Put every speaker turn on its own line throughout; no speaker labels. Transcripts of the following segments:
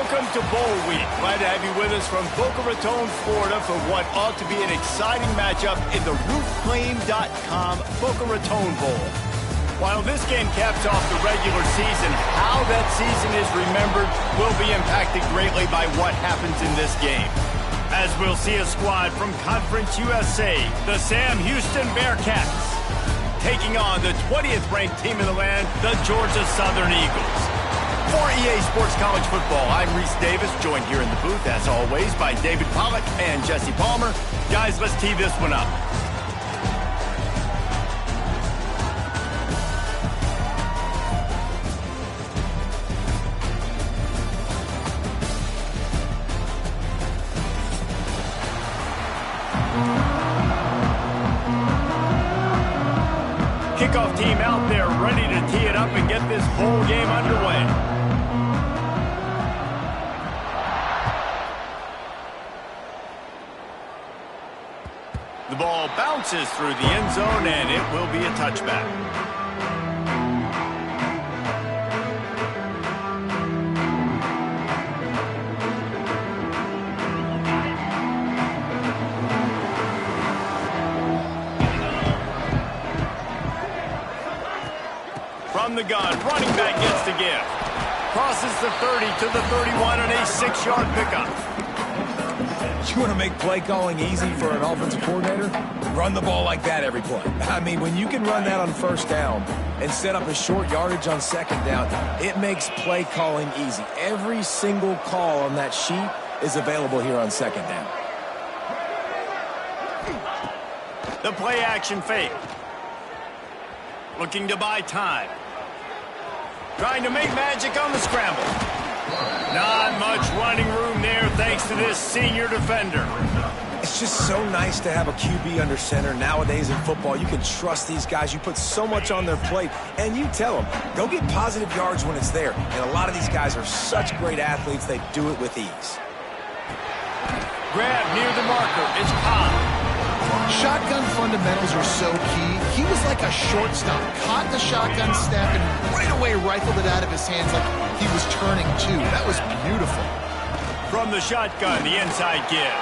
Welcome to Bowl Week. Glad to have you with us from Boca Raton, Florida for what ought to be an exciting matchup in the roofclaim.com Boca Raton Bowl. While this game caps off the regular season, how that season is remembered will be impacted greatly by what happens in this game. As we'll see a squad from Conference USA, the Sam Houston Bearcats, taking on the 20th ranked team in the land, the Georgia Southern Eagles. For EA Sports College Football, I'm Reese Davis, joined here in the booth, as always, by David Pollack and Jesse Palmer. Guys, let's tee this one up. Kickoff team out there ready to tee it up and get this whole game underway. The ball bounces through the end zone, and it will be a touchback. From the gun, running back gets the give. Crosses the 30 to the 31 on a 6-yard pickup.
You want to make play calling easy for an offensive coordinator? Run the ball like that every play. I mean, when you can run that on first down and set up a short yardage on second down, it makes play calling easy. Every single call on that sheet is available here on second down.
The play action fake. Looking to buy time. Trying to make magic on the scramble. Not much running room there thanks to this senior defender.
It's just so nice to have a QB under center nowadays in football. You can trust these guys. You put so much on their plate, and you tell them, go get positive yards when it's there. And a lot of these guys are such great athletes, they do it with ease.
Grab near the marker. It's Cobb.
Shotgun fundamentals are so key. He was like a shortstop, caught the shotgun snap and right away rifled it out of his hands like he was turning two. That was beautiful.
From the shotgun, the inside give.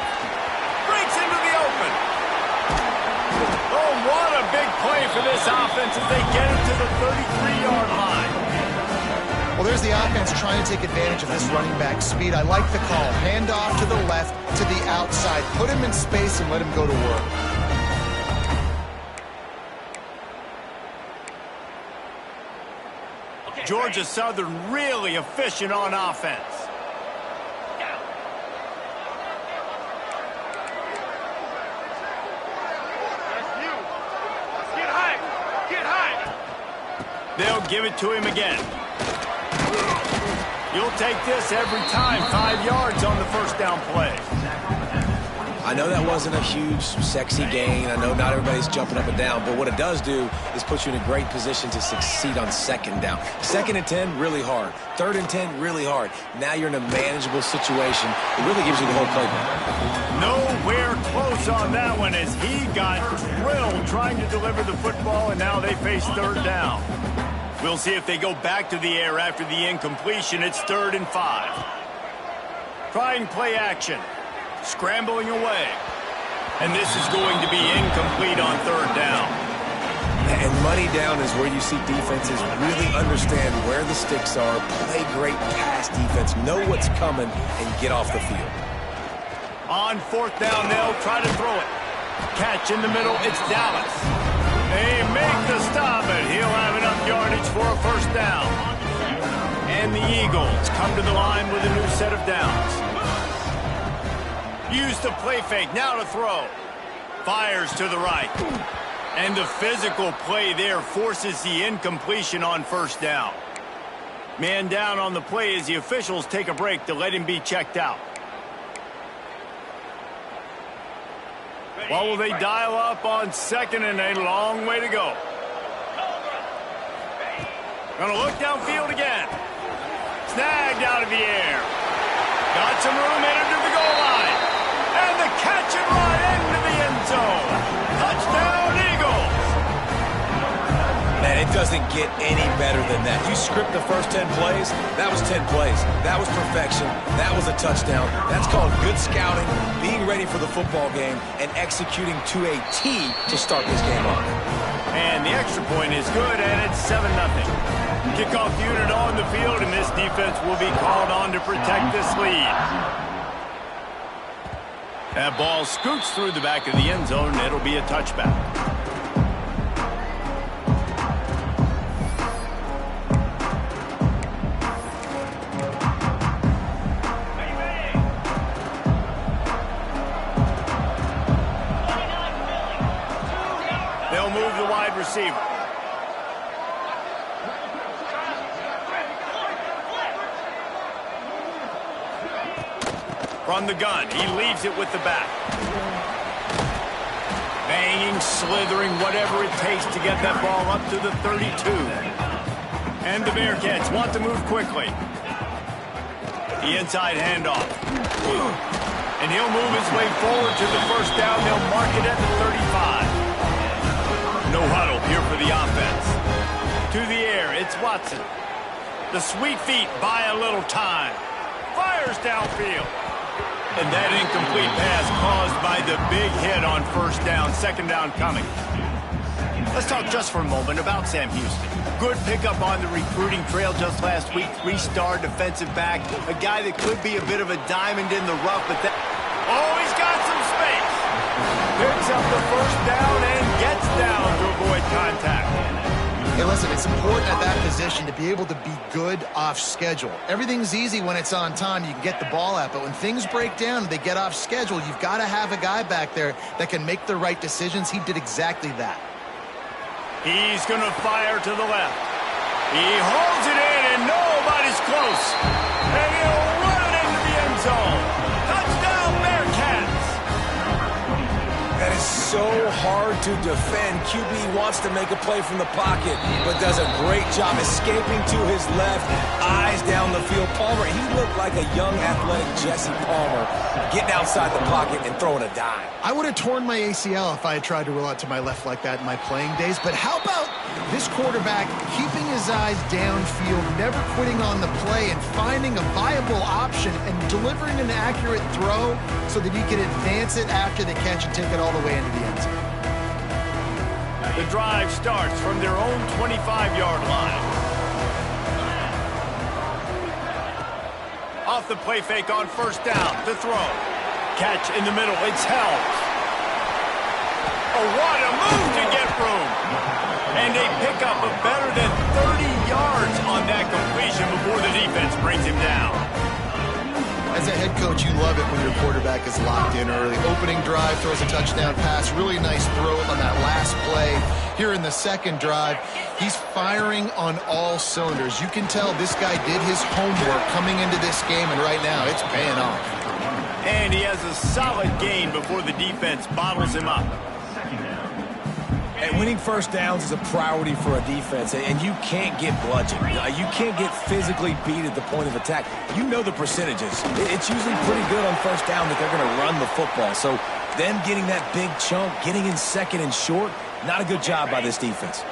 Breaks into the open. Oh, what a big play for this offense as they get it to the 33-yard line.
Well, there's the offense trying to take advantage of this running back speed. I like the call. Hand off to the left, to the outside. Put him in space and let him go to work.
Georgia Southern really efficient on offense. Get high. They'll give it to him again. You'll take this every time. 5 yards on the first down play.
I know that wasn't a huge, sexy gain. I know not everybody's jumping up and down, but what it does do is put you in a great position to succeed on second down. 2nd and 10, really hard. 3rd and 10, really hard. Now you're in a manageable situation. It really gives you the whole playbook.
Nowhere close on that one as he got drilled trying to deliver the football, and now they face 3rd down. We'll see if they go back to the air after the incompletion. It's 3rd and 5. Trying play action. Scrambling away. And this is going to be incomplete on 3rd down.
And money down is where you see defenses really understand where the sticks are, play great pass defense, know what's coming, and get off the field.
On 4th down, they'll try to throw it. Catch in the middle, it's Dallas. They make the stop, and he'll have enough yardage for a 1st down. And the Eagles come to the line with a new set of downs. Use the play fake, now to throw. Fires to the right. And the physical play there forces the incompletion on 1st down. Man down on the play as the officials take a break to let him be checked out. What will they dial up on 2nd and a long way to go? Gonna look downfield again. Snagged out of the air. Got some room headed to the goal line. And the catch and run into the end zone. Touchdown, Eagles.
Man, it does doesn't get any better than that. You script the first 10 plays, that was 10 plays. That was perfection. That was a touchdown. That's called good scouting, being ready for the football game, and executing to a T to start this game off.
And the extra point is good, and it's 7-0. Kickoff unit on the field, and this defense will be called on to protect this lead. That ball scoots through the back of the end zone, and it'll be a touchback. They'll move the wide receiver. From the gun, he leaves it with the back. Banging, slithering, whatever it takes to get that ball up to the 32. And the Bearcats want to move quickly. The inside handoff. And he'll move his way forward to the first down. They'll mark it at the 35. No huddle here for the offense. To the air, it's Watson. The sweet feet buy a little time. Fires downfield. And that incomplete pass caused by the big hit on first down, second down coming. Let's talk just for a moment about Sam Houston. Good pickup on the recruiting trail just last week. 3-star defensive back. A guy that could be a bit of a diamond in the rough, but that... Oh, he's got some space. Picks up the first down and gets down to avoid contact.
Hey, listen, it's important at that position to be able to be good off schedule. Everything's easy when it's on time. You can get the ball out, but when things break down and they get off schedule, you've got to have a guy back there that can make the right decisions. He did exactly that.
He's going to fire to the left. He holds it in, and nobody's close. And he'll run it into the end zone. Touchdown, Bearcats!
That is so hard to defend. QB wants to make a play from the pocket, but does a great job escaping to his left, eyes down the field. Palmer, he looked like a young, athletic Jesse Palmer, getting outside the pocket and throwing a dime.
I would have torn my ACL if I had tried to roll out to my left like that in my playing days, but how about this quarterback keeping his eyes downfield, never quitting on the play, and finding a viable option and delivering an accurate throw so that he can advance it after the catch and take it all the way into the end zone.
The drive starts from their own 25-yard line. Off the play fake on first down, the throw. Catch in the middle, it's held. Oh, what a move to get room. And a pickup of better than 30 yards on that completion before the defense brings him down.
As a head coach, you love it when your quarterback is locked in early. Opening drive, throws a touchdown pass. Really nice throw on that last play. Here in the second drive, he's firing on all cylinders. You can tell this guy did his homework coming into this game, and right now it's paying off.
And he has a solid gain before the defense bottles him up.
And winning first downs is a priority for a defense, and you can't get bludgeoned. You can't get physically beat at the point of attack. You know the percentages. It's usually pretty good on first down that they're going to run the football. So them getting that big chunk, getting in second and short, not a good job by this defense.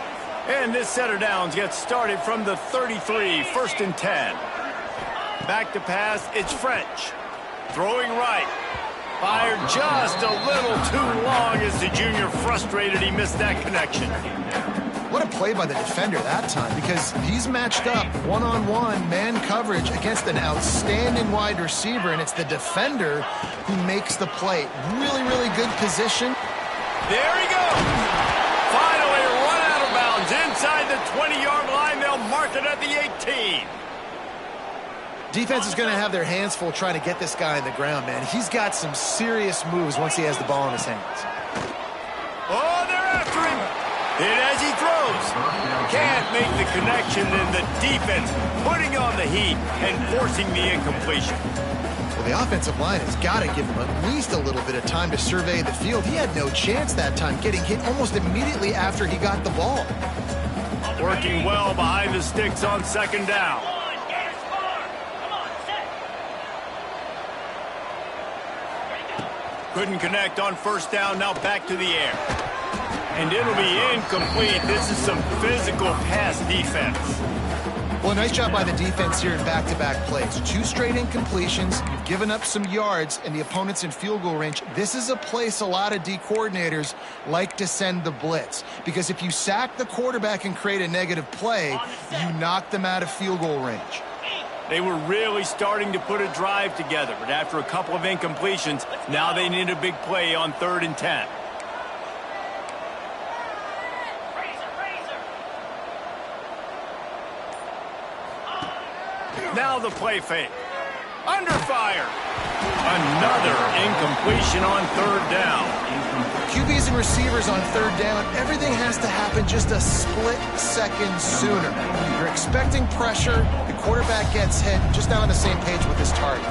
And this set of downs gets started from the 33, first and 10. Back to pass, it's French. Throwing right. Fired just a little too long as the junior frustrated he missed that connection.
What a play by the defender that time, because he's matched up one-on-one man coverage against an outstanding wide receiver, and it's the defender who makes the play. Really, really good position.
There he goes. Finally run out of bounds inside the 20-yard line. They'll mark it at the 18.
Defense is going to have their hands full trying to get this guy on the ground, man. He's got some serious moves once he has the ball in his hands.
Oh, they're after him. Hit as he throws. Can't make the connection, and the defense putting on the heat and forcing the incompletion.
Well, the offensive line has got to give him at least a little bit of time to survey the field. He had no chance that time, getting hit almost immediately after he got the ball.
Working well behind the sticks on second down. Couldn't connect on first down, now back to the air. And it'll be incomplete. This is some physical pass defense.
Well, nice job by the defense here in back-to-back plays. 2 straight incompletions, you've given up some yards, and the opponent's in field goal range. This is a place a lot of D coordinators like to send the blitz, because if you sack the quarterback and create a negative play, you knock them out of field goal range.
They were really starting to put a drive together, but after a couple of incompletions, now they need a big play on 3rd and 10. Now the play fake. Under fire. Another incompletion on 3rd down.
QBs and receivers on 3rd down, everything has to happen just a split second sooner. You're expecting pressure, the quarterback gets hit, just not on the same page with his target.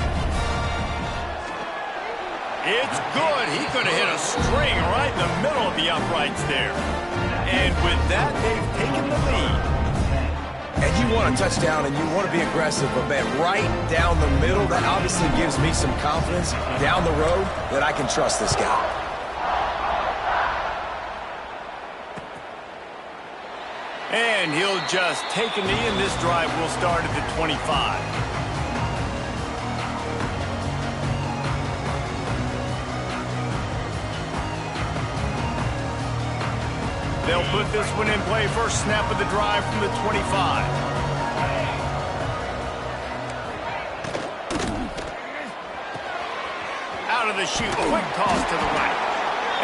It's good. He could have hit a string right in the middle of the uprights there. And with that, they've taken the lead.
And you want a touchdown and you want to be aggressive, but man, right down the middle, that obviously gives me some confidence down the road that I can trust this guy.
And he'll just take a knee, and this drive will start at the 25. They'll put this one in play. First snap of the drive from the 25. Out of the chute, quick toss to the right.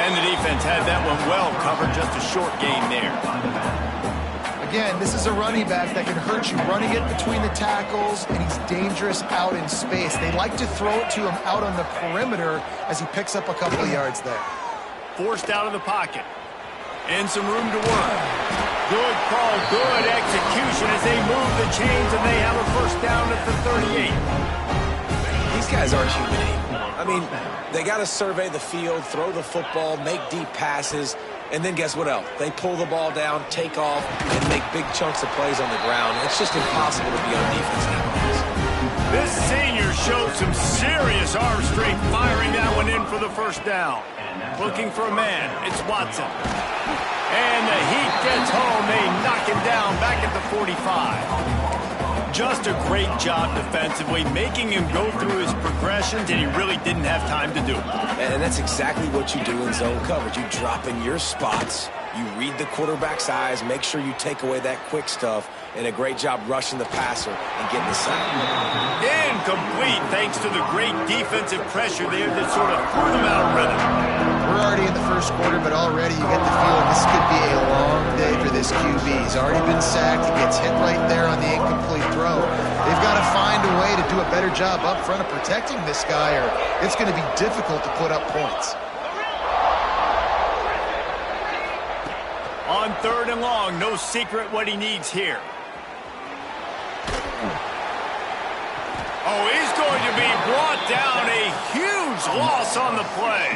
And the defense had that one well covered, just a short gain there.
Again, this is a running back that can hurt you, running it between the tackles, and he's dangerous out in space. They like to throw it to him out on the perimeter as he picks up a couple of yards there.
Forced out of the pocket. And some room to work. Good call, good execution as they move the chains, and they have a first down at the 38.
These guys aren't human. I mean, they got to survey the field, throw the football, make deep passes, and then guess what else? They pull the ball down, take off, and make big chunks of plays on the ground. It's just impossible to be on defense nowadays.
This senior showed some serious arm strength, firing that one in for the first down. Looking for a man. It's Watson. And the heat gets home. They knock him down back at the 45. Just a great job defensively, making him go through his progressions, and he really didn't have time to do it.
And that's exactly what you do in zone coverage. You drop in your spots, you read the quarterback's eyes, make sure you take away that quick stuff, and a great job rushing the passer and getting the sack.
Incomplete, thanks to the great defensive pressure there that sort of threw them out of rhythm.
We're already in the first quarter, but already you get the feeling this could be a long day for this QB. He's already been sacked. He gets hit right there on the incomplete throw. They've got to find a way to do a better job up front of protecting this guy, or it's going to be difficult to put up points.
On 3rd and long, no secret what he needs here. Oh, he's going to be brought down. A huge loss on the play.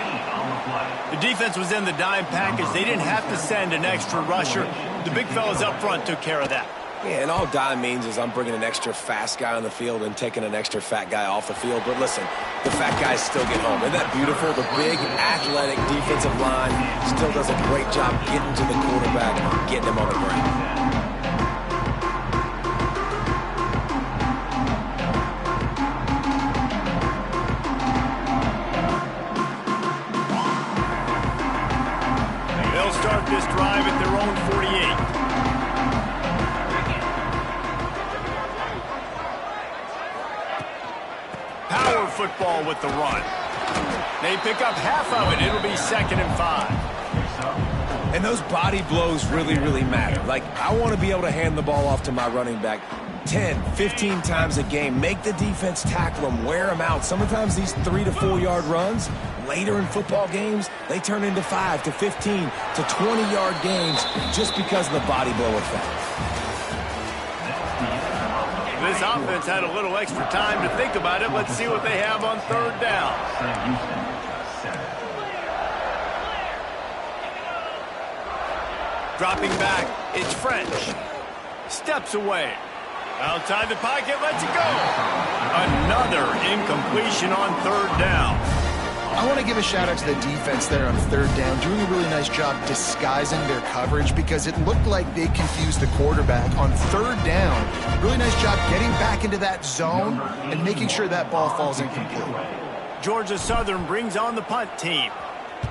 The defense was in the dime package. They didn't have to send an extra rusher. The big fellas up front took care of that.
Yeah, and all dime means is I'm bringing an extra fast guy on the field and taking an extra fat guy off the field. But listen, the fat guys still get home. Isn't that beautiful? The big, athletic defensive line still does a great job getting to the quarterback, getting him on the ground.
Start this drive at their own 48. Power football with the run. They pick up half of it. It'll be 2nd and 5.
And those body blows really, really matter. Like, I want to be able to hand the ball off to my running back 10, 15 times a game. Make the defense tackle them, wear them out. Sometimes these 3 to 4 yard runs, later in football games, they turn into 5 to 15 to 20-yard games just because of the body blow effect.
This offense had a little extra time to think about it. Let's see what they have on 3rd down. Dropping back, it's French. Steps away. Outside the pocket, lets it go. Another incompletion on 3rd down.
I I want to give a shout out to the defense there on third down, doing a really nice job disguising their coverage because it looked like they confused the quarterback on third down. Really nice job getting back into that zone and making sure that ball falls incomplete.
Georgia Southern brings on the punt team.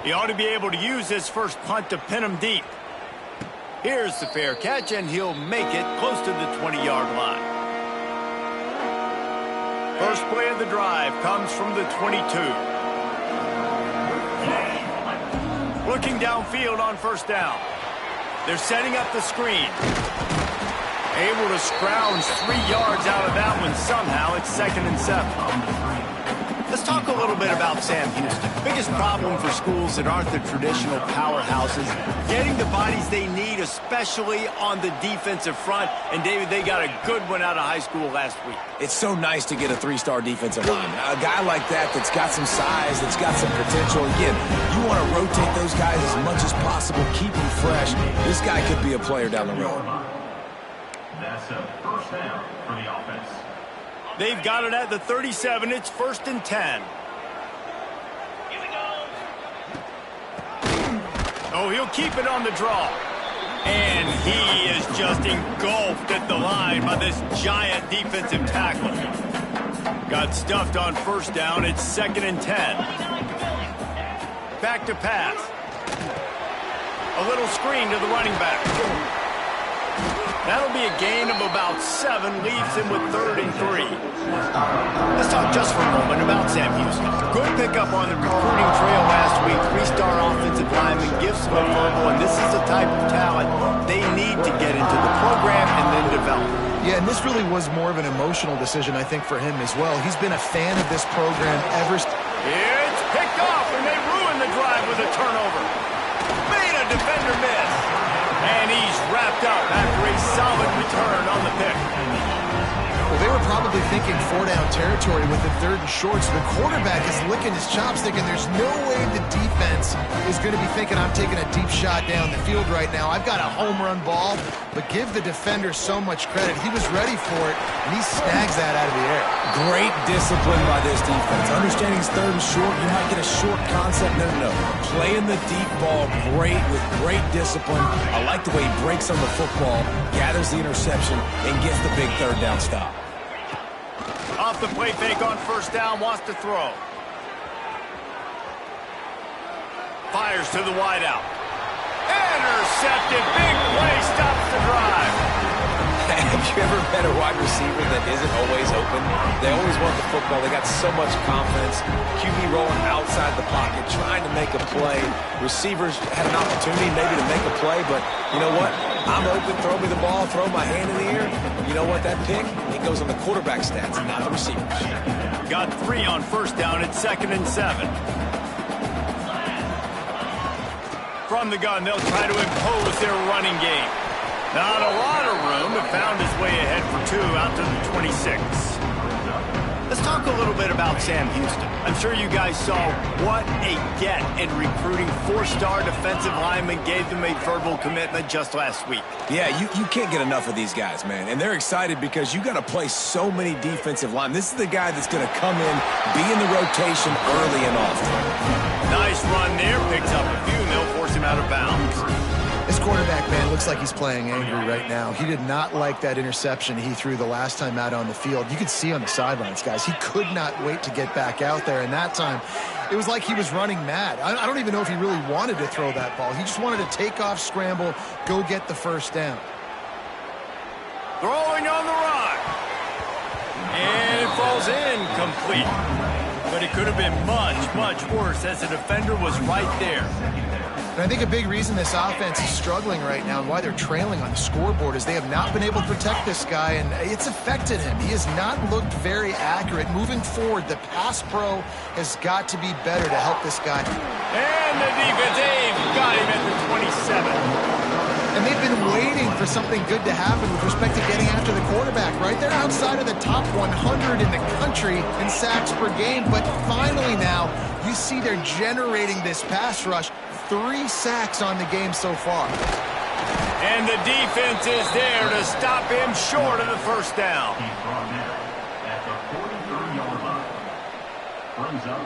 He ought to be able to use this first punt to pin him deep. Here's the fair catch, and he'll make it close to the 20-yard line. First play of the drive comes from the 22. Looking downfield on first down. They're setting up the screen. Able to scrounge 3 yards out of that one somehow. It's 2nd and 7. Let's talk a little bit about Sam Houston. Biggest problem for schools that aren't the traditional powerhouses, getting the bodies they need, especially on the defensive front. And, David, they got a good one out of high school last week.
It's so nice to get a 3-star defensive lineman. A guy like that's got some size, that's got some potential. Again, you want to rotate those guys as much as possible, keep them fresh. This guy could be a player down the road.
That's a first down for the offense.
They've got it at the 37. It's 1st and 10. Oh, he'll keep it on the draw. And he is just engulfed at the line by this giant defensive tackle. Got stuffed on first down. It's 2nd and 10. Back to pass. A little screen to the running back. That'll be a gain of about 7, leaves him with 3rd and 3. Let's talk just for a moment about Sam Houston. Good pickup on the recruiting trail last week. 3-star offensive lineman, gives him a verbal, and this is the type of talent they need to get into the program and then develop.
Yeah, and this really was more of an emotional decision, I think, for him as well. He's been a fan of this program ever since.
It's picked off, and they ruin the drive with a turnover. Made a defender miss. And he's wrapped up after a solid return on the pick.
Well, they were probably thinking 4-down territory with the 3rd and short, so the quarterback is licking his chops thinking there's no way the defense is going to be thinking I'm taking a deep shot down the field right now. I've got a home run ball, but give the defender so much credit. He was ready for it, and he snags that out of the air.
Great discipline by this defense. Understanding it's 3rd and short, you might get a short concept. No. Playing the deep ball great with great discipline. I like the way he breaks on the football, gathers the interception, and gets the big 3rd down stop.
Off the play fake on first down, wants to throw. Fires to the wideout. Intercepted, big play, stops the drive.
Have you ever met a wide receiver that isn't always open? They always want the football. They got so much confidence. QB rolling outside the pocket, trying to make a play. Receivers had an opportunity maybe to make a play, but you know what? I'm open, throw me the ball, throw my hand in the air. You know what? That pick, it goes on the quarterback stats, not the receivers.
Got 3 on first down at 2nd and 7. From the gun, they'll try to impose their running game. Not a lot of room, but found his way ahead for 2 out to the 26. Let's talk a little bit about Sam Houston. I'm sure you guys saw what a get in recruiting. 4-star defensive lineman, gave them a verbal commitment just last week.
Yeah, you can't get enough of these guys, man. And they're excited because you got to play so many defensive linemen. This is the guy that's going to come in, be in the rotation early and often.
Nice run there, picks up a few, and they'll force him out of bounds.
This quarterback, man, looks like he's playing angry right now. He did not like that interception he threw the last time out on the field. You could see on the sidelines, guys, he could not wait to get back out there. And that time, it was like he was running mad. I don't even know if he really wanted to throw that ball. He just wanted to take off, scramble, go get the first down.
Throwing on the run. And it falls incomplete. But it could have been much, much worse as the defender was right there.
And I think a big reason this offense is struggling right now and why they're trailing on the scoreboard is they have not been able to protect this guy, and it's affected him. He has not looked very accurate. Moving forward, the pass pro has got to be better to help this guy.
And the defense, they've got him at the 27.
And they've been waiting for something good to happen with respect to getting after the quarterback, right? They're outside of the top 100 in the country in sacks per game, but finally now you see they're generating this pass rush. 3 sacks on the game so far.
And the defense is there to stop him short of the first down.
He's brought down at the 43-yard line. Brings up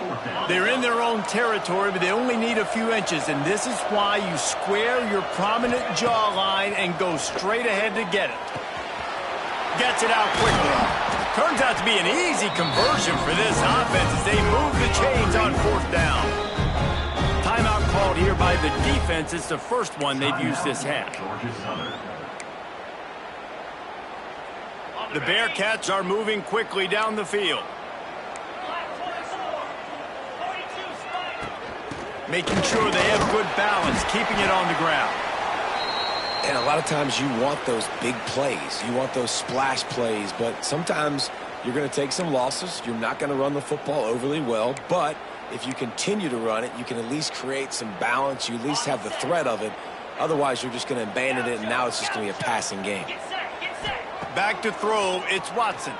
4th down.
They're in their own territory, but they only need a few inches, and this is why you square your prominent jawline and go straight ahead to get it. Gets it out quickly. Turns out to be an easy conversion for this offense as they move the chains on 4th down. Timeout called here by the defense. It's the first one they've used this half.
Georgia Southern.
The Bearcats are moving quickly down the field. Making sure they have good balance, keeping it on the ground.
And a lot of times you want those big plays. You want those splash plays, but sometimes you're going to take some losses. You're not going to run the football overly well, but if you continue to run it, you can at least create some balance. You at least have the threat of it. Otherwise, you're just going to abandon it, and now it's just going to be a passing game.
Back to throw, it's Watson.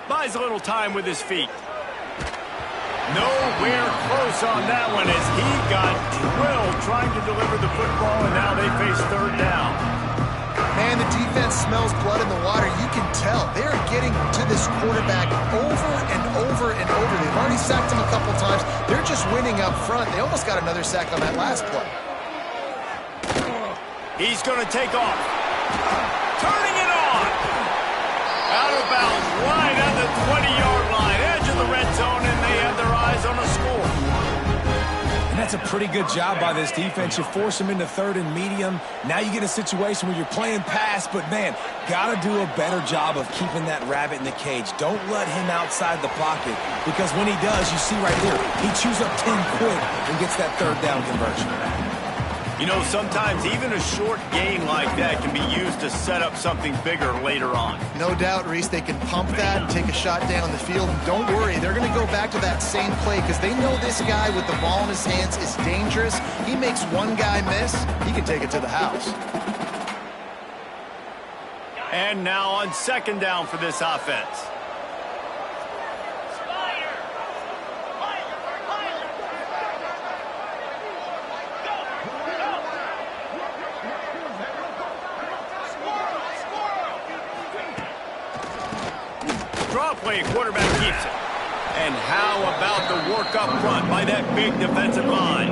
Buys a little time with his feet. Nowhere close on that one as he got drilled trying to deliver the football, and now they face 3rd down.
Man, the defense smells blood in the water. You can tell. They're getting to this quarterback over and over and over. They've already sacked him a couple times. They're just winning up front. They almost got another sack on that last play.
He's going to take off. Turning it on. Out of bounds, right on the 20-yard line, edge of the red zone, and they have their eyes on a score.
And that's a pretty good job by this defense. You force them into 3rd and medium. Now you get a situation where you're playing pass, but, man, got to do a better job of keeping that rabbit in the cage. Don't let him outside the pocket because when he does, you see right here, he chews up 10 quick and gets that 3rd down conversion.
You know, sometimes even a short gain like that can be used to set up something bigger later on.
No doubt, Reese, they can pump that and take a shot down the field. And don't worry, they're going to go back to that same play because they know this guy with the ball in his hands is dangerous. He makes one guy miss, he can take it to the house.
And now on 2nd down for this offense. Draw play, quarterback keeps it. And how about the work up front by that big defensive line?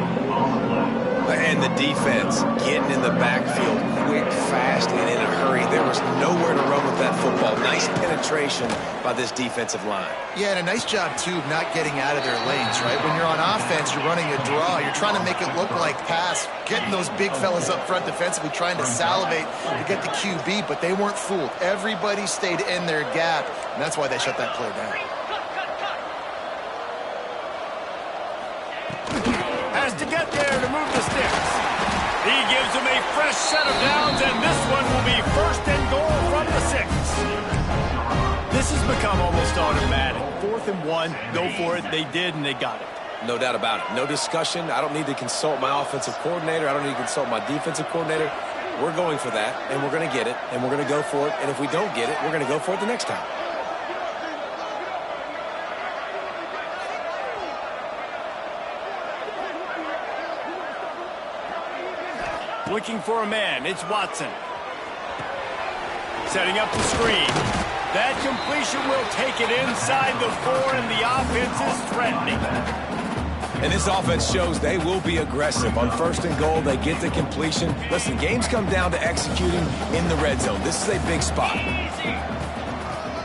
And the defense getting in the backfield quick, fast, and in a hurry. There was nowhere to run with that football. Nice penetration by this defensive line.
Yeah, and a nice job, too, of not getting out of their lanes, right? When you're on offense, you're running a draw. You're trying to make it look like pass, getting those big fellas up front defensively, trying to salivate to get the QB, but they weren't fooled. Everybody stayed in their gap, and that's why they shut that play down.
Has to get there to move the sticks. He gives them a fresh set of downs, and this one will be 1st and goal from the 6. This has become almost automatic. 4th and 1, go for it. They did, and they got it.
No doubt about it. No discussion. I don't need to consult my offensive coordinator. I don't need to consult my defensive coordinator. We're going for that, and we're going to get it, and we're going to go for it. And if we don't get it, we're going to go for it the next time.
Looking for a man, it's Watson. Setting up the screen. That completion will take it inside the 4, and the offense is threatening.
And this offense shows they will be aggressive. On 1st and goal, they get the completion. Listen, games come down to executing in the red zone. This is a big spot.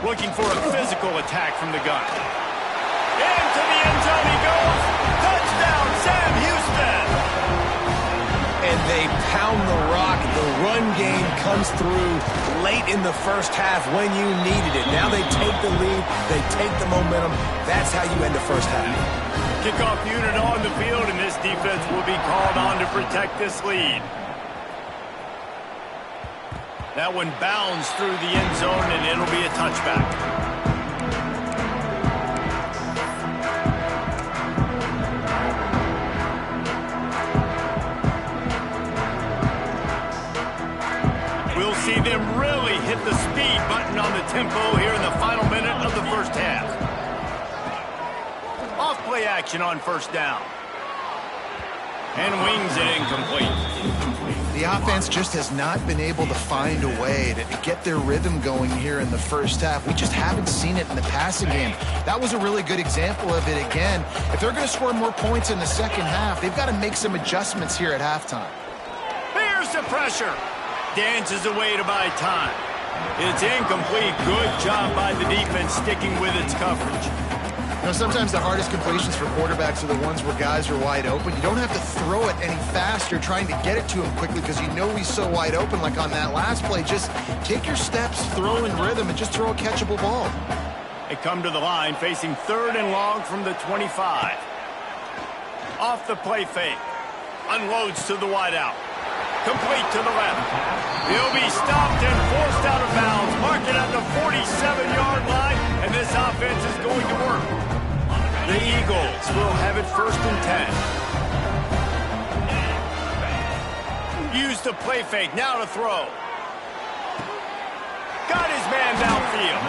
Looking for a physical attack from the gun. Into the end zone he goes. Touchdown, Sam Houston.
And they pound the rock. The run game comes through late in the 1st half when you needed it. Now they take the lead. They take the momentum. That's how you end the 1st half.
Kickoff unit on the field, and this defense will be called on to protect this lead. That one bounds through the end zone, and it'll be a touchback. We'll see them really hit the speed button on the tempo here in the final minute of the 1st half. Off play action on 1st down. And wings it incomplete.
The offense just has not been able to find a way to get their rhythm going here in the first half. We just haven't seen it in the passing game. That was a really good example of it again. If they're going to score more points in the second half, they've got to make some adjustments here at halftime.
Here's the pressure. Dances away to buy time. It's incomplete. Good job by the defense sticking with its coverage.
You know, sometimes the hardest completions for quarterbacks are the ones where guys are wide open. You don't have to throw it any faster trying to get it to him quickly because you know he's so wide open like on that last play. Just take your steps, throw in rhythm, and just throw a catchable ball.
They come to the line facing 3rd and long from the 25. Off the play fake. Unloads to the wideout. Complete to the left. He'll be stopped and forced out of bounds. Mark it at the 47-yard line, and this offense is going to work. The Eagles will have it 1st and 10. Use the play fake. Now to throw. Got his man downfield.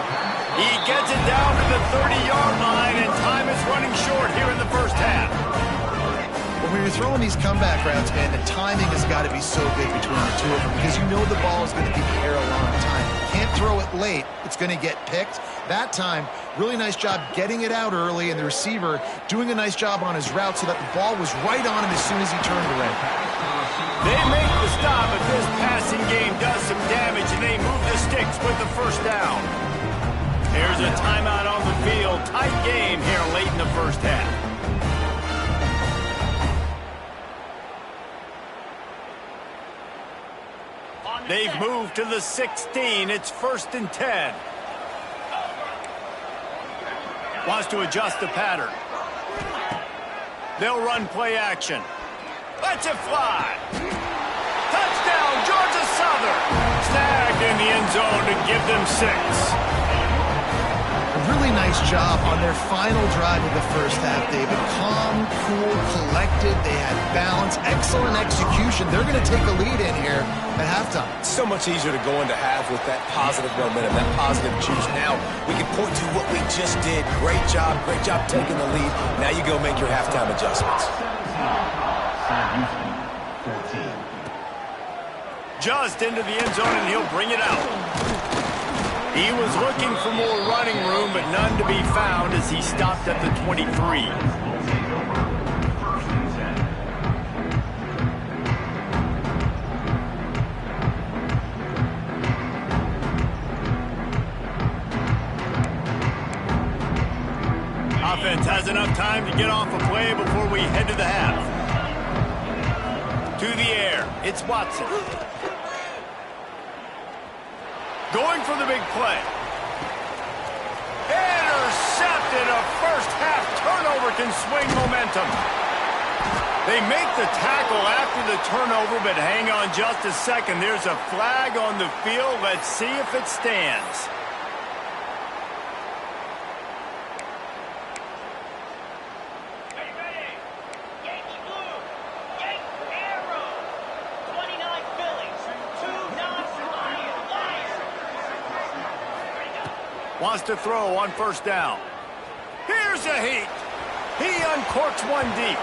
He gets it down to the 30-yard line, and time is running short here in the first half.
When you're throwing these comeback routes, man, the timing has got to be so big between the two of them because you know the ball is going to be in the air a long time. You can't throw it late. It's going to get picked. That time, really nice job getting it out early, and the receiver doing a nice job on his route so that the ball was right on him as soon as he turned away.
They make the stop, but this passing game does some damage, and they move the sticks with the first down. There's a timeout on the field. Tight game here late in the first half. They've moved to the 16. It's 1st and 10. Wants to adjust the pattern. They'll run play action. Lets it fly. Touchdown, Georgia Southern. Snagged in the end zone to give them 6.
A really nice job on their final drive of the first half, David. Calm, cool, collected. They had balance, excellent execution. They're going to take a lead in here at halftime.
It's so much easier to go into half with that positive momentum, that positive juice. Now we can point to what we just did. Great job taking the lead. Now you go make your halftime adjustments.
Just into the end zone, and he'll bring it out. He was looking for more running room, but none to be found as he stopped at the 23. Offense has enough time to get off a play before we head to the half. To the air, it's Watson. Going for the big play. Intercepted. A first half turnover can swing momentum. They make the tackle after the turnover, but hang on just a second. There's a flag on the field. Let's see if it stands. Wants to throw on 1st down. Here's a heat. He uncorks one deep.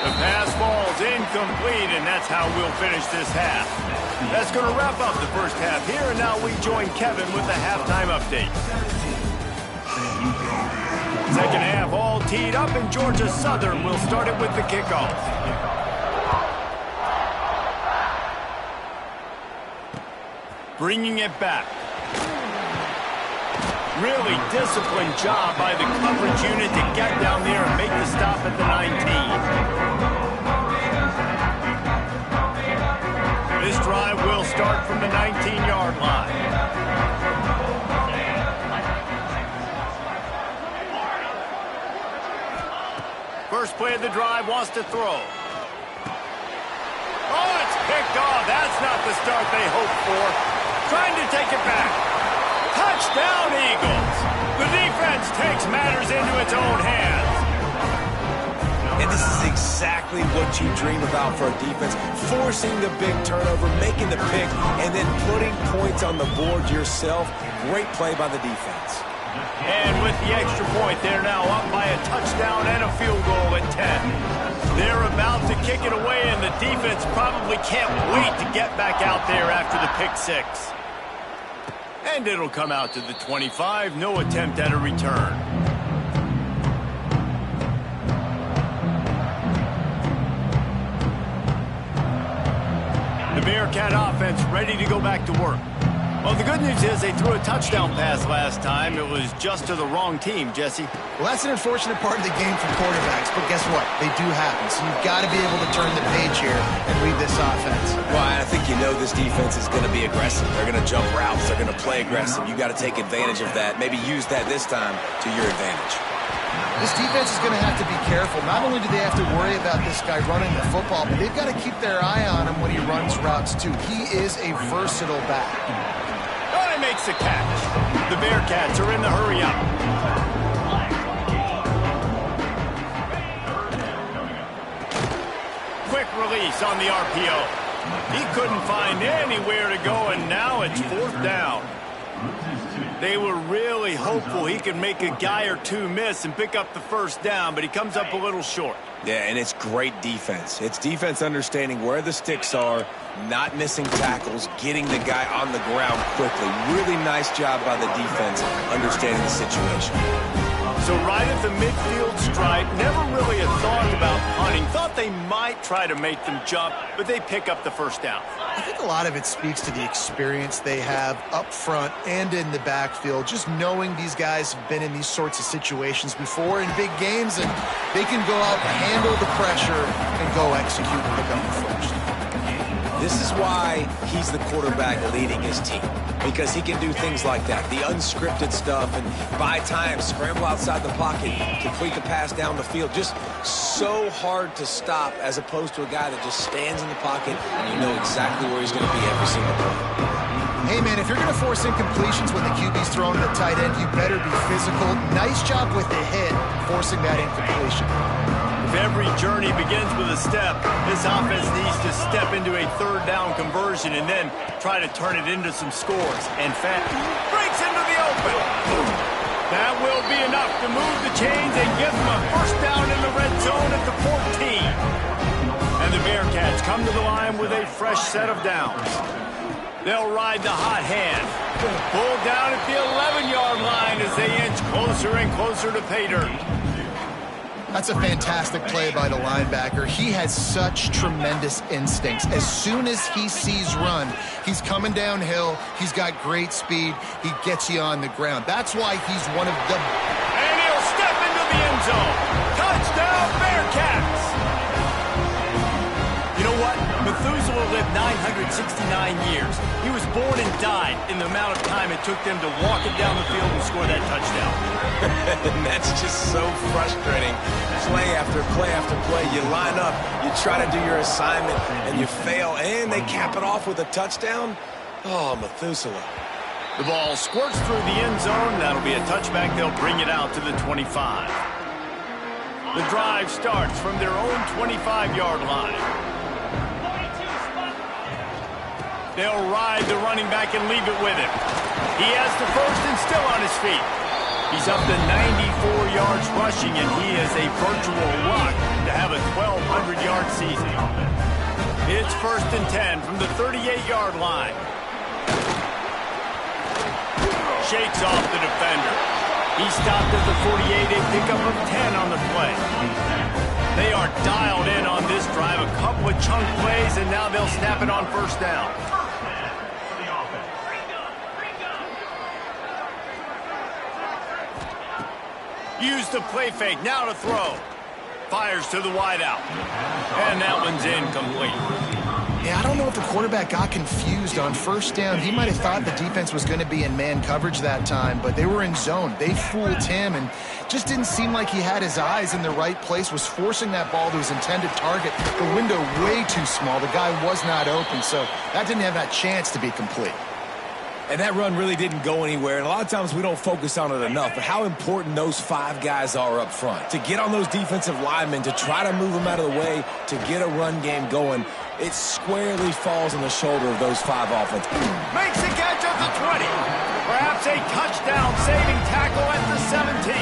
The pass falls incomplete, and that's how we'll finish this half. That's going to wrap up the first half here, and now we join Kevin with the halftime update. Second half all teed up, and Georgia Southern will start it with the kickoff. Bringing it back. Really disciplined job by the coverage unit to get down there and make the stop at the 19. This drive will start from the 19-yard line. First play of the drive, wants to throw. Oh, it's picked off. That's not the start they hoped for. Trying to take it back. Touchdown, Eagles. The defense takes matters into its own hands.
And this is exactly what you dream about for a defense. Forcing the big turnover, making the pick, and then putting points on the board yourself. Great play by the defense.
And with the extra point, they're now up by a touchdown and a field goal at 10. They're about to kick it away, and the defense probably can't wait to get back out there after the pick six. And it'll come out to the 25. No attempt at a return. The Bearcat offense ready to go back to work. Well, the good news is they threw a touchdown pass last time. It was just to the wrong team, Jesse.
Well, that's an unfortunate part of the game for quarterbacks, but guess what? They do happen, so you've got to be able to turn the page here and read this offense.
Well, I think you know this defense is going to be aggressive. They're going to jump routes. They're going to play aggressive. You got to take advantage of that. Maybe use that this time to your advantage.
This defense is going to have to be careful. Not only do they have to worry about this guy running the football, but they've got to keep their eye on him when he runs routes, too. He is a versatile back.
Makes a catch. The Bearcats are in the hurry up. Quick release on the RPO. He couldn't find anywhere to go, and now it's fourth down. They were really hopeful he could make a guy or two miss and pick up the first down, but he comes up a little short.
Yeah, and it's great defense. It's defense understanding where the sticks are, not missing tackles, getting the guy on the ground quickly. Really nice job by the defense understanding the situation.
So right at the midfield stripe, never really a thought about punting. Thought they might try to make them jump, but they pick up the first down.
I think a lot of it speaks to the experience they have up front and in the backfield. Just knowing these guys have been in these sorts of situations before in big games, and they can go out and handle the pressure and go execute and pick up the first.
This is why he's the quarterback leading his team, because he can do things like that, the unscripted stuff, and buy time, scramble outside the pocket, complete the pass down the field. Just so hard to stop as opposed to a guy that just stands in the pocket and you know exactly where he's going to be every single play.
Hey, man, if you're going to force incompletions when the QB's throwing to the tight end, you better be physical. Nice job with the hit, forcing that incompletion.
If every journey begins with a step, this offense needs to step into a third down conversion and then try to turn it into some scores. And Fat breaks into the open. That will be enough to move the chains and give them a first down in the red zone at the 14. And the Bearcats come to the line with a fresh set of downs. They'll ride the hot hand. Pull down at the 11-yard line as they inch closer and closer to pay dirt.
That's a fantastic play by the linebacker. He has such tremendous instincts. As soon as he sees run, he's coming downhill. He's got great speed. He gets you on the ground. That's why he's one of the...
And he'll step into the end zone. Touchdown, Bearcats! You know what? Methuselah lived 969 years. He was born and died in the amount of time it took them to walk it down the field and score that touchdown.
And that's just so frustrating. Play after play after play. You line up, you try to do your assignment, and you fail, and they cap it off with a touchdown. Oh, Methuselah.
The ball squirts through the end zone. That'll be a touchback. They'll bring it out to the 25. The drive starts from their own 25-yard line. They'll ride the running back and leave it with him. He has the first and still on his feet. He's up to 94 yards rushing, and he is a virtual lock to have a 1,200-yard season. It's first and 10 from the 38-yard line. Shakes off the defender. He stopped at the 48, a pickup of 10 on the play. They are dialed in on this drive, a couple of chunk plays, and now they'll snap it on first down. Use the play fake, now to throw. Fires to the wideout. And that one's incomplete.
Yeah, I don't know if the quarterback got confused on first down. He might have thought the defense was going to be in man coverage that time, but they were in zone. They fooled him and just didn't seem like he had his eyes in the right place, was forcing that ball to his intended target. The window way too small. The guy was not open, so that didn't have that chance to be complete.
And that run really didn't go anywhere, and a lot of times we don't focus on it enough, but how important those five guys are up front. To get on those defensive linemen, to try to move them out of the way, to get a run game going, it squarely falls on the shoulder of those five offenses.
Makes the catch at the 20. Perhaps a touchdown-saving tackle at the 17.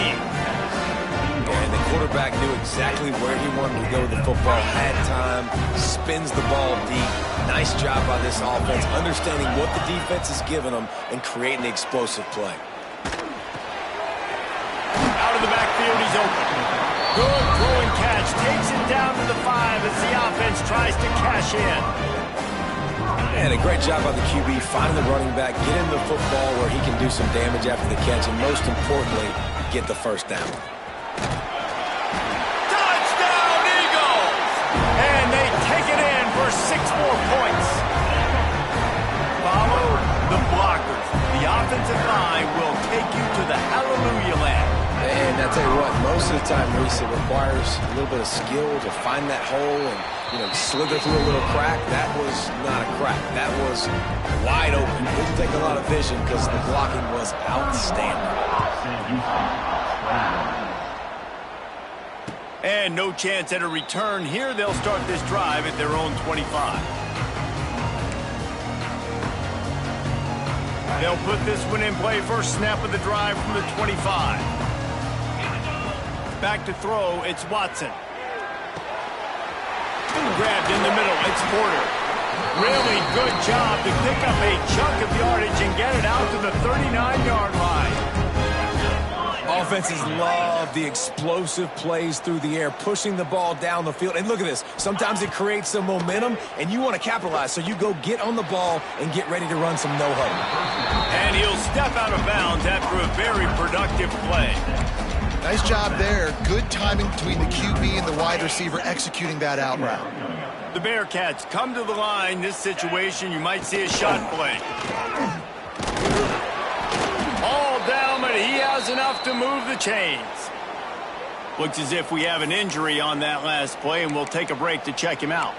And the quarterback quarterback knew exactly where he wanted to go with the football, had time, spins the ball deep. Nice job by this offense, understanding what the defense is giving them and creating the explosive play.
Out of the backfield, he's open. Good throw and catch. Takes it down to the 5 as the offense tries to cash in.
And a great job by the QB finding the running back, getting the football where he can do some damage after the catch, and most importantly, get the first down.
Touchdown, Eagles! And they take it in for 6 more points. Follow the blockers. The offensive line will take you to the hallelujah land.
And I tell you what, most of the time, Reese, it requires a little bit of skill to find that hole and, slither through a little crack. That was not a crack. That was wide open. It didn't take a lot of vision because the blocking was outstanding.
And no chance at a return here. They'll start this drive at their own 25. They'll put this one in play. First snap of the drive from the 25. Back to throw, it's Watson. Grabbed in the middle, it's Porter. Really good job to pick up a chunk of yardage and get it out to the 39-yard line.
Offenses love the explosive plays through the air, pushing the ball down the field. And look at this. Sometimes it creates some momentum, and you want to capitalize. So you go get on the ball and get ready to run some no-huddle.
And he'll step out of bounds after a very productive play.
Nice job there. Good timing between the QB and the wide receiver executing that out route.
The Bearcats come to the line. This situation, you might see a shot play. All down, but he has enough to move the chains. Looks as if we have an injury on that last play, and we'll take a break to check him out.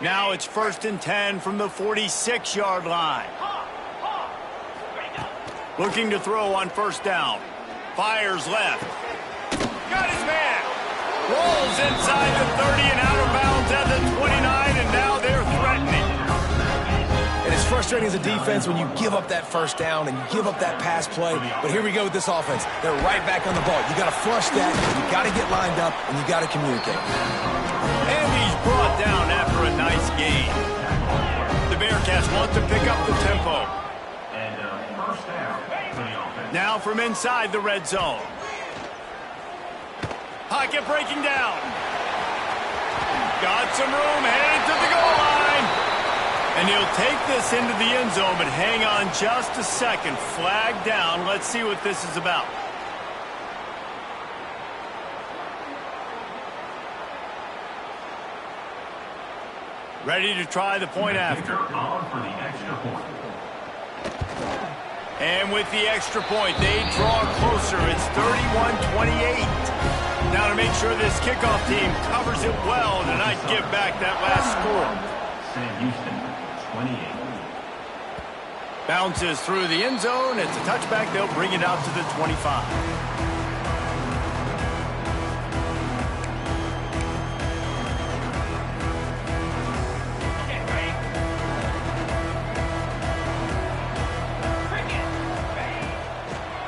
Now it's 1st and 10 from the 46-yard line. Looking to throw on first down. Fires left. Got his man. Rolls inside the 30 and out of bounds at the 29, and now they're threatening.
And it's frustrating as a defense when you give up that first down and you give up that pass play. But here we go with this offense. They're right back on the ball. You got to flush that. You got to get lined up, and you got to communicate.
And he's brought down after a nice gain. The Bearcats want to pick up the tempo.
And first down for the offense.
Now from inside the red zone. Pocket breaking down. Got some room, headed to the goal line. And he'll take this into the end zone, but hang on just a second. Flag down. Let's see what this is about. Ready to try the point after.
On for the extra point.
And with the extra point, they draw closer. It's 31-28. Now to make sure this kickoff team covers it well tonight, give back that last score.
Sam Houston, 28.
Bounces through the end zone. It's a touchback. They'll bring it out to the 25.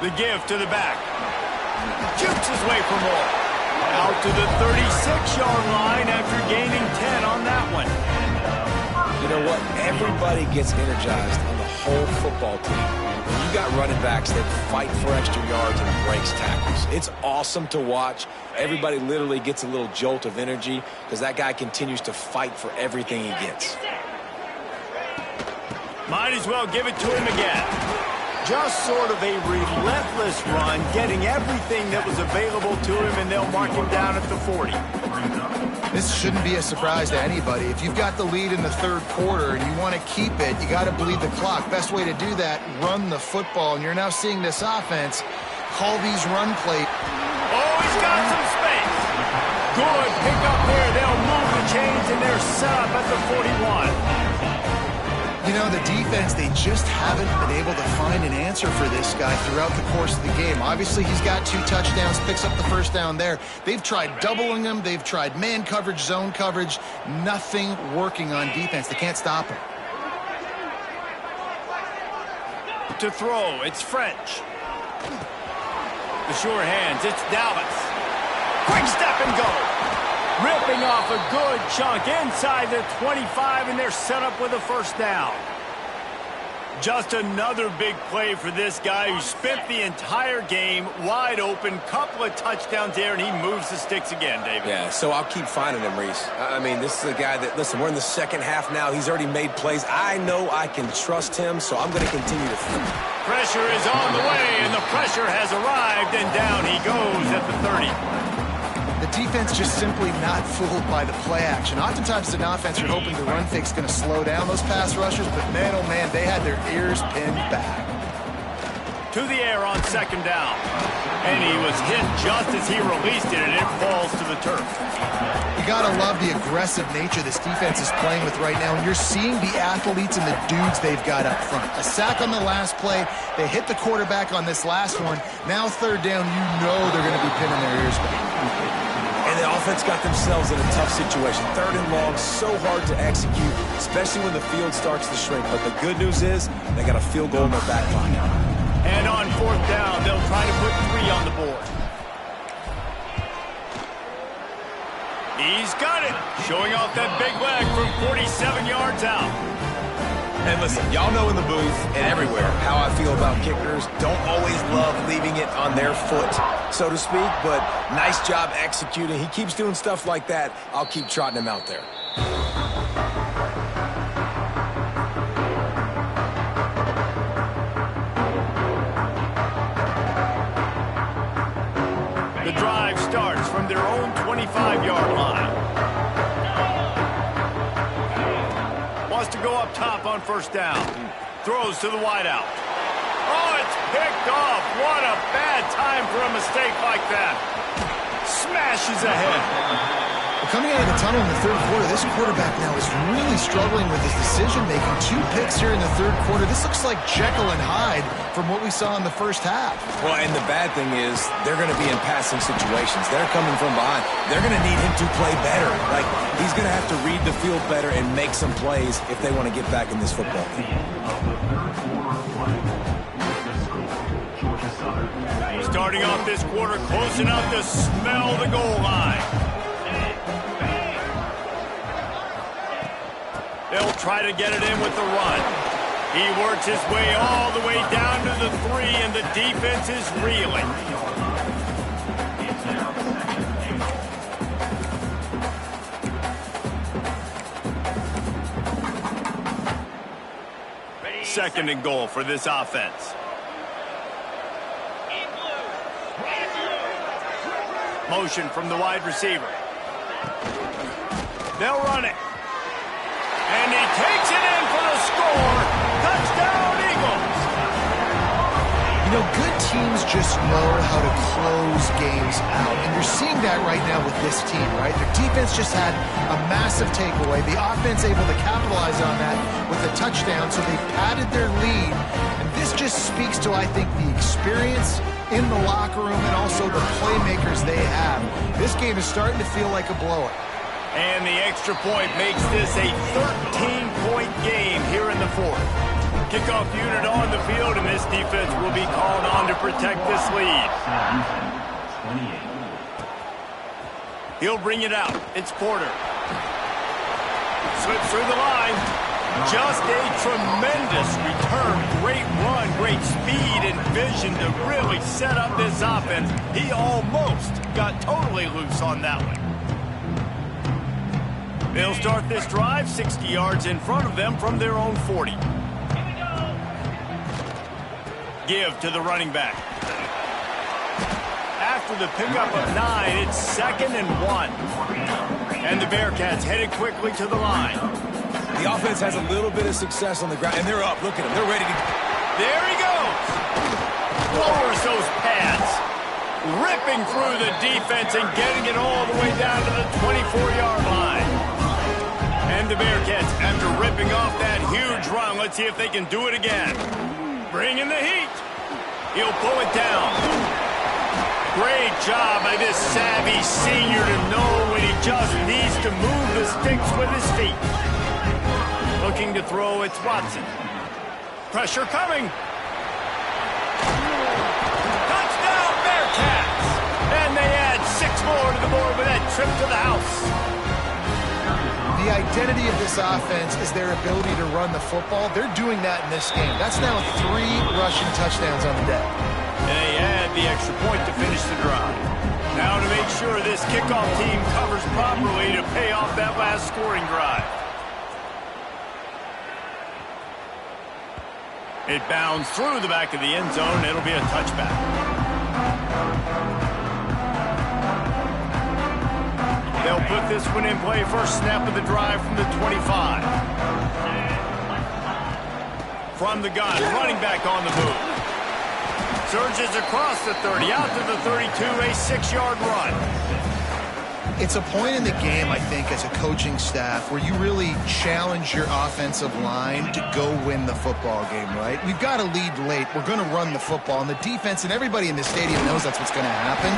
The give to the back. Jukes his way for more. Out to the 36-yard line after gaining 10 on that one.
You know what? Everybody gets energized on the whole football team. When you got running backs that fight for extra yards and breaks tackles. It's awesome to watch. Everybody literally gets a little jolt of energy because that guy continues to fight for everything he gets.
Might as well give it to him again. Just sort of a relentless run, getting everything that was available to him, and they'll mark him down at the 40.
This shouldn't be a surprise to anybody. If you've got the lead in the third quarter and you want to keep it, you got to bleed the clock. Best way to do that, run the football. And you're now seeing this offense call these run plays.
Oh, he's got some space. Good pick up there. They'll move the chains, and they're set up at the 41.
You know, the defense, they just haven't been able to find an answer for this guy throughout the course of the game. Obviously, he's got 2 touchdowns, picks up the first down there. They've tried doubling him. They've tried man coverage, zone coverage. Nothing working on defense. They can't stop him.
To throw, it's French. The sure hands, it's Dallas. Quick step and go. Ripping off a good chunk inside the 25, and they're set up with a first down. Just another big play for this guy who spent the entire game wide open. Couple of touchdowns there, and he moves the sticks again, David.
Yeah, so I'll keep finding him, Reese. I mean, this is a guy that, listen, we're in the second half now. He's already made plays. I know I can trust him, so I'm going to continue to feed.
Pressure is on the way, and the pressure has arrived, and down he goes at the 30.
The defense just simply not fooled by the play action. Oftentimes, an offense, you're hoping the run fake's going to slow down those pass rushers, but man, oh man, they had their ears pinned back.
To the air on second down. And he was hit just as he released it, and it falls to the turf.
You got to love the aggressive nature this defense is playing with right now, and you're seeing the athletes and the dudes they've got up front. A sack on the last play. They hit the quarterback on this last one. Now third down, you know they're going to be pinning their ears back.
And the offense got themselves in a tough situation. Third and long, so hard to execute, especially when the field starts to shrink. But the good news is they got a field goal in their back pocket.
And on fourth down, they'll try to put 3 on the board. He's got it, showing off that big leg from 47 yards out.
And listen, y'all know in the booth and everywhere how I feel about kickers. Don't always love leaving it on their foot, so to speak, but nice job executing. He keeps doing stuff like that. I'll keep trotting him out there.
The drive starts from their own 25-yard line. Wants to go up top on first down. Throws to the wideout. Oh, it's picked off. What a bad time for a mistake like that. Smashes ahead.
Coming out of the tunnel in the third quarter, this quarterback now is really struggling with his decision-making. 2 picks here in the third quarter. This looks like Jekyll and Hyde from what we saw in the first half.
Well, and the bad thing is they're going to be in passing situations. They're coming from behind. They're going to need him to play better. Like, he's going to have to read the field better and make some plays if they want to get back in this football game.
Starting off this quarter close enough to smell the goal line. They'll try to get it in with the run. He works his way all the way down to the 3, and the defense is reeling. Second and goal for this offense. Motion from the wide receiver. They'll run it. And he takes it in for the score. Touchdown, Eagles.
You know, good teams just know how to close games out. And you're seeing that right now with this team, right? Their defense just had a massive takeaway. The offense able to capitalize on that with a touchdown, so they padded their lead. And this just speaks to, I think, the experience in the locker room and also the playmakers they have. This game is starting to feel like a blowout.
And the extra point makes this a 13-point game here in the fourth. Kickoff unit on the field, and this defense will be called on to protect this lead. He'll bring it out. It's Porter. Slips through the line. Just a tremendous return. Great run, great speed and vision to really set up this offense. He almost got totally loose on that one. They'll start this drive 60 yards in front of them from their own 40. Give to the running back. After the pickup of 9, it's 2nd and 1. And the Bearcats headed quickly to the line.
The offense has a little bit of success on the ground, and they're up. Look at them. They're ready to go.
There he goes. Lowers those pads. Ripping through the defense and getting it all the way down to the 24-yard line. And the Bearcats, after ripping off that huge run, Let's see if they can do it again. Bring in the heat. He'll pull it down. Great job by this savvy senior to know when he just needs to move the sticks with his feet. Looking to throw, it's Watson. Pressure coming. Touchdown, Bearcats! And they add 6 more to the board with that trip to the house.
The identity of this offense is their ability to run the football. They're doing that in this game. That's now 3 rushing touchdowns on the day.
And they add the extra point to finish the drive. Now to make sure this kickoff team covers properly to pay off that last scoring drive. It bounds through the back of the end zone. It'll be a touchback. They'll put this one in play. First snap of the drive from the 25. From the gun, running back on the move. Surges across the 30, out to the 32, a 6-yard run.
It's a point in the game, I think, as a coaching staff where you really challenge your offensive line to go win the football game, right? We've got to lead late. We're going to run the football, and the defense and everybody in the stadium knows that's what's going to happen.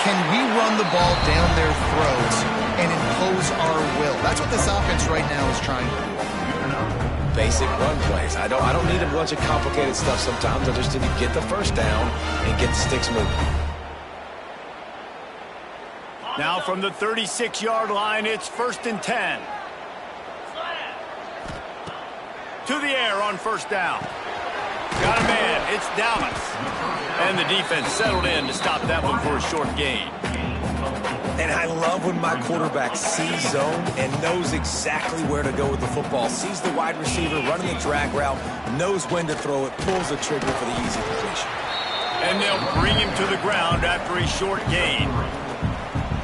Can we run the ball down their throats and impose our will? That's what this offense right now is trying to do.
Basic run plays. I don't need a bunch of complicated stuff sometimes. I just need to get the first down and get the sticks moving.
Now from the 36-yard line, it's 1st and 10. To the air on first down. Got a man. It's Dallas. And the defense settled in to stop that one for a short gain.
And I love when my quarterback sees zone and knows exactly where to go with the football. Sees the wide receiver running the drag route, knows when to throw it, pulls the trigger for the easy completion.
And they'll bring him to the ground after a short gain.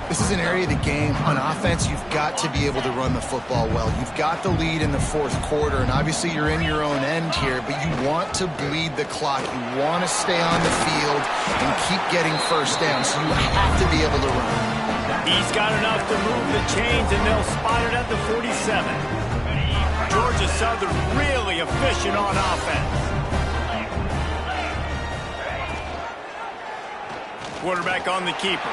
This is an area of the game. On offense, you've got to be able to run the football well. You've got the lead in the 4th quarter, and obviously you're in your own end here, but you want to bleed the clock. You want to stay on the field and keep getting first down, so you have to be able to run.
He's got enough to move the chains, and they'll spot it at the 47. Georgia Southern really efficient on offense. Quarterback on the keeper.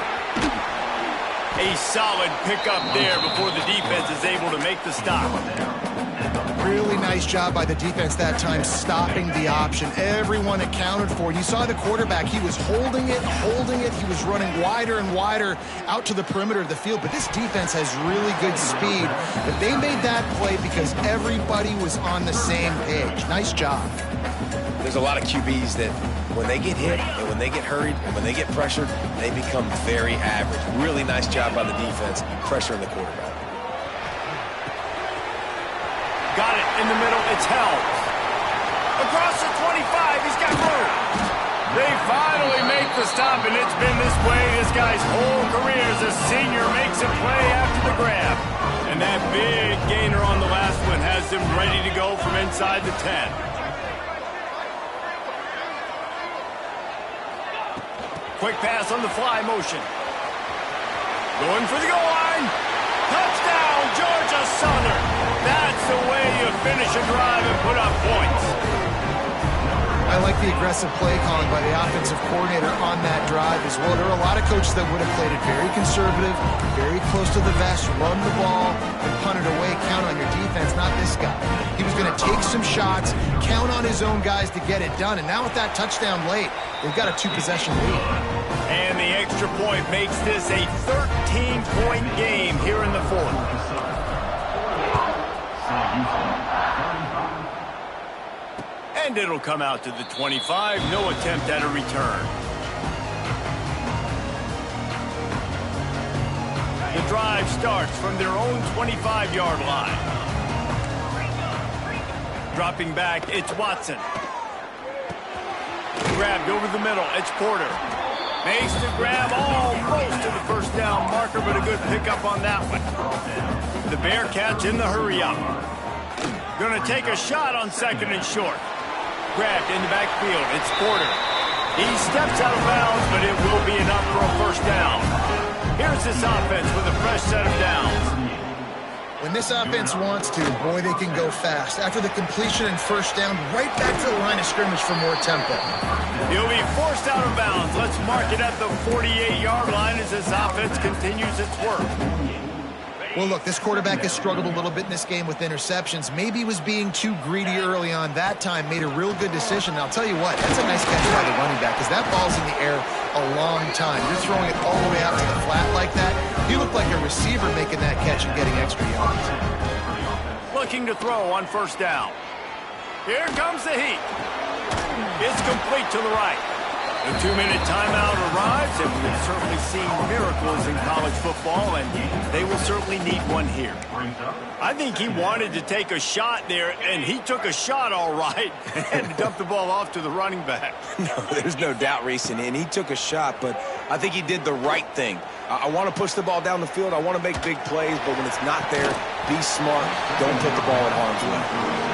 A solid pickup there before the defense is able to make the stop.
Really nice job by the defense that time, stopping the option. Everyone accounted for it. You saw the quarterback. He was holding it. He was running wider and wider out to the perimeter of the field. But this defense has really good speed. But they made that play because everybody was on the same page. Nice job.
There's a lot of QBs that when they get hit and when they get hurried and when they get pressured, they become very average. Really nice job by the defense pressuring the quarterback.
Got it in the middle. It's held. Across the 25. He's got room. They finally make the stop, and it's been this way this guy's whole career as a senior makes a play after the grab. And that big gainer on the last one has him ready to go from inside the 10. Quick pass on the fly motion. Going for the goal line. Touchdown, Georgia Southern. That's the way you finish a drive and put up points.
I like the aggressive play calling by the offensive coordinator on that drive as well. There are a lot of coaches that would have played it very conservative, very close to the vest, run the ball, and punt it away, count on your defense, not this guy. He was going to take some shots, count on his own guys to get it done, and now with that touchdown late, they've got a 2-possession lead.
And the extra point makes this a 13-point game here in the 4th. And it'll come out to the 25. No attempt at a return. The drive starts from their own 25-yard line. Dropping back, it's Watson. Grabbed over the middle, it's Porter. Makes the grab almost to the first down marker, but a good pickup on that one. The Bearcats in the hurry-up. Going to take a shot on 2nd and short. Grabbed in the backfield. It's Porter. He steps out of bounds, but it will be enough for a first down. Here's this offense with a fresh set of downs.
When this offense wants to, boy, they can go fast. After the completion and first down, right back to the line of scrimmage for more tempo.
He'll be forced out of bounds. Let's mark it at the 48-yard line as this offense continues its work.
Well, look, this quarterback has struggled a little bit in this game with interceptions. Maybe he was being too greedy early on that time, made a real good decision. And I'll tell you what, that's a nice catch by the running back because that ball's in the air a long time. You're throwing it all the way out to the flat like that. He looked like a receiver making that catch and getting extra yards.
Looking to throw on first down. Here comes the heat. It's complete to the right. The 2-minute timeout arrives, and we've certainly seen miracles in college football, and they will certainly need one here. I think he wanted to take a shot there, and he took a shot all right and dumped the ball off to the running back.
No, there's no doubt, Reese, and he took a shot, but I think he did the right thing. I want to push the ball down the field. I want to make big plays, but when it's not there, be smart. Don't put the ball in harm's way.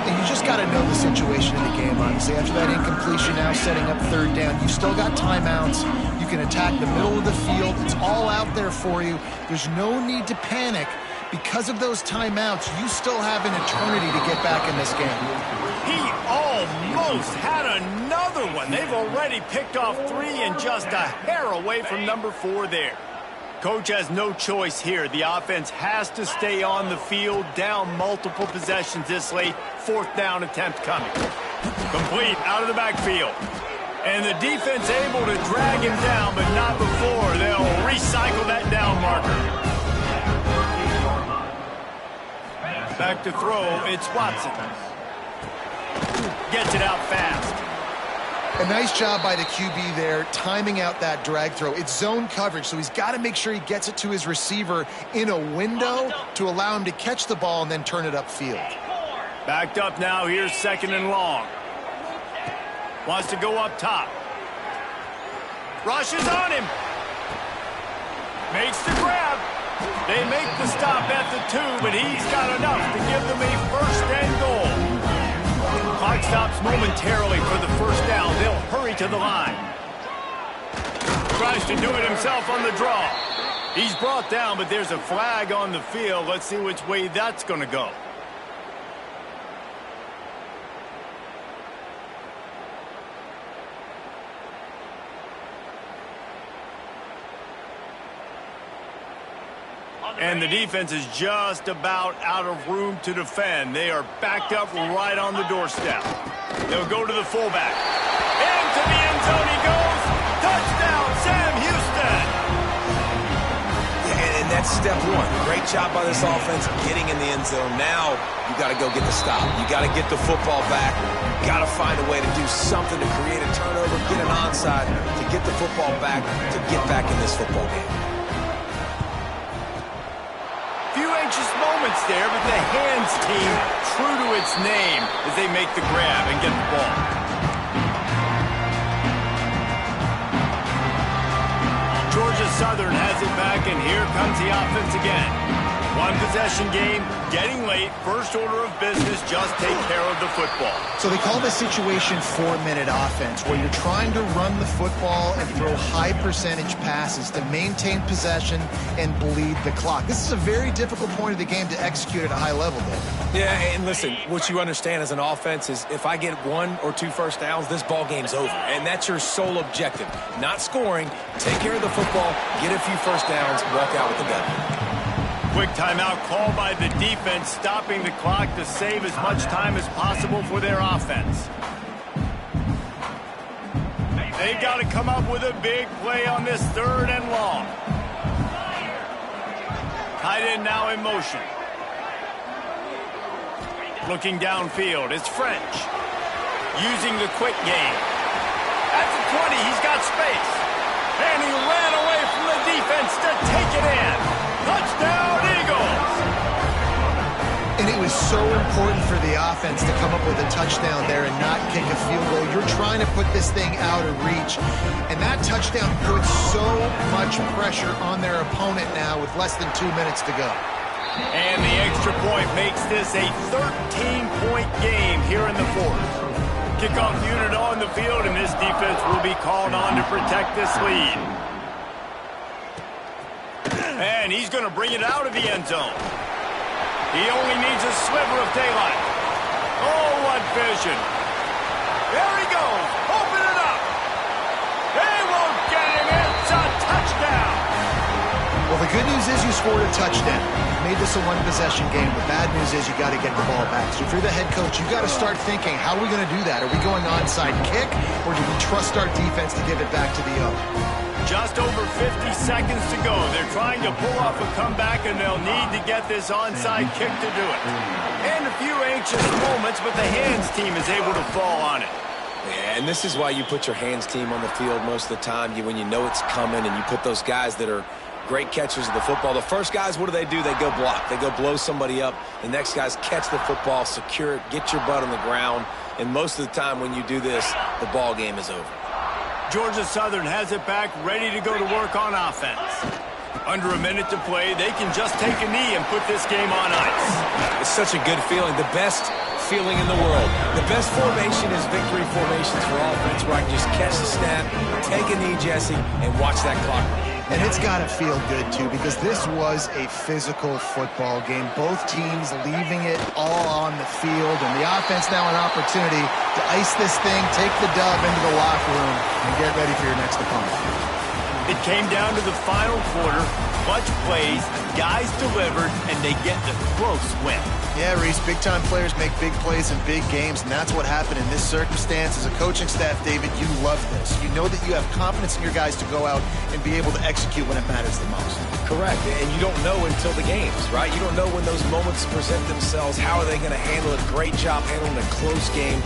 And you just got to know the situation in the game, honestly. After that incompletion, now setting up third down, you've still got timeouts. You can attack the middle of the field. It's all out there for you. There's no need to panic. Because of those timeouts, you still have an eternity to get back in this game.
He almost had another one. They've already picked off 3 and just a hair away from number 4 there. Coach has no choice here. The offense has to stay on the field, down multiple possessions this late. 4th down attempt coming. Complete out of the backfield. And the defense able to drag him down, but not before they'll recycle that down marker. Back to throw, it's Watson. Gets it out fast.
A nice job by the QB there, timing out that drag throw. It's zone coverage, so he's got to make sure he gets it to his receiver in a window to allow him to catch the ball and then turn it upfield.
Backed up now, here's 2nd and long. Wants to go up top. Rushes on him. Makes the grab. They make the stop at the 2, but he's got enough to give them a 1st and goal. Clock stops momentarily for the 1st down. They'll hurry to the line. Tries to do it himself on the draw. He's brought down, but there's a flag on the field. Let's see which way that's going to go. And the defense is just about out of room to defend. They are backed up right on the doorstep. They'll go to the fullback. Into the end zone he goes. Touchdown, Sam Houston.
Yeah, and that's step 1. Great job by this offense getting in the end zone. Now you got to go get the stop. You got to get the football back. You got to find a way to do something to create a turnover, get an onside, to get the football back, to get back in this football game.
Anxious moments there, but the hands team true to its name as they make the grab and get the ball. Georgia Southern has it back, and here comes the offense again. 1 possession game, getting late, first order of business, just take care of the football.
So they call this situation 4-minute offense, where you're trying to run the football and throw high percentage passes to maintain possession and bleed the clock. This is a very difficult point of the game to execute at a high level, Dave.
Yeah, and listen, what you understand as an offense is if I get 1 or 2 first downs, this ball game's over. And that's your sole objective. Not scoring, take care of the football, get a few first downs, walk out with the W.
Quick timeout called by the defense, stopping the clock to save as much time as possible for their offense. They've got to come up with a big play on this 3rd and long. Tight end now in motion. Looking downfield, it's French. Using the quick game. At the 20, he's got space. And he ran away from the defense to take it in. Touchdown, Eagles!
And it was so important for the offense to come up with a touchdown there and not kick a field goal. You're trying to put this thing out of reach. And that touchdown puts so much pressure on their opponent now with less than 2 minutes to go.
And the extra point makes this a 13-point game here in the 4th. Kickoff unit on the field, and this defense will be called on to protect this lead. And he's going to bring it out of the end zone. He only needs a sliver of daylight. Oh, what vision. There he goes. Open it up. They won't get him. It's a touchdown.
Well, the good news is you scored a touchdown. You made this a one-possession game. The bad news is you got to get the ball back. So if you're the head coach, you got to start thinking, how are we going to do that? Are we going onside kick, or do we trust our defense to give it back to the O?
Just over 50 seconds to go. They're trying to pull off a comeback, and they'll need to get this onside kick to do it. And a few anxious moments, but the hands team is able to fall on it.
Yeah, and this is why you put your hands team on the field most of the time. When you know it's coming, and you put those guys that are great catchers of the football. The first guys, what do? They go block. They go blow somebody up. The next guys catch the football, secure it, get your butt on the ground. And most of the time when you do this, the ball game is over.
Georgia Southern has it back, ready to go to work on offense. Under a minute to play, they can just take a knee and put this game on ice.
It's such a good feeling, the best feeling in the world. The best formation is victory formations for offense, where I can just catch the snap, take a knee, Jesse, and watch that clock run.
And it's got to feel good, too, because this was a physical football game. Both teams leaving it all on the field, and the offense now an opportunity to ice this thing, take the dub into the locker room, and get ready for your next opponent.
It came down to the final quarter. Clutch plays, guys delivered, and they get the close win.
Yeah, Reese, big-time players make big plays in big games, and that's what happened in this circumstance. As a coaching staff, David, you love this. You know that you have confidence in your guys to go out and be able to execute when it matters the most.
Correct, and you don't know until the games, right? You don't know when those moments present themselves. How are they going to handle it? Great job handling a close game.